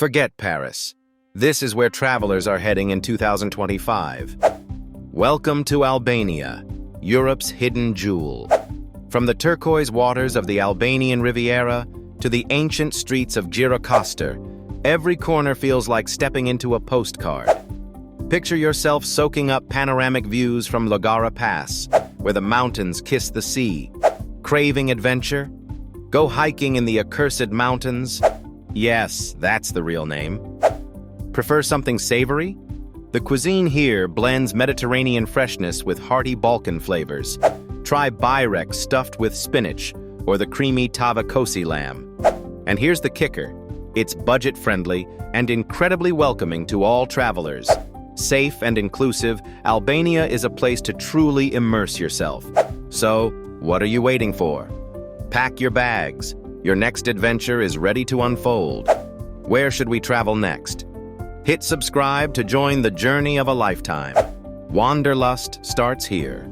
Forget Paris. This is where travelers are heading in 2025. Welcome to Albania, Europe's hidden jewel. From the turquoise waters of the Albanian Riviera to the ancient streets of Gjirokastër, every corner feels like stepping into a postcard. Picture yourself soaking up panoramic views from Lagara Pass, where the mountains kiss the sea. Craving adventure? Go hiking in the accursed mountains? Yes, that's the real name. Prefer something savory? The cuisine here blends Mediterranean freshness with hearty Balkan flavors. Try byrek stuffed with spinach or the creamy tavakosi lamb. And here's the kicker. It's budget-friendly and incredibly welcoming to all travelers. Safe and inclusive, Albania is a place to truly immerse yourself. So, what are you waiting for? Pack your bags. Your next adventure is ready to unfold. Where should we travel next? Hit subscribe to join the journey of a lifetime. Wanderlust starts here.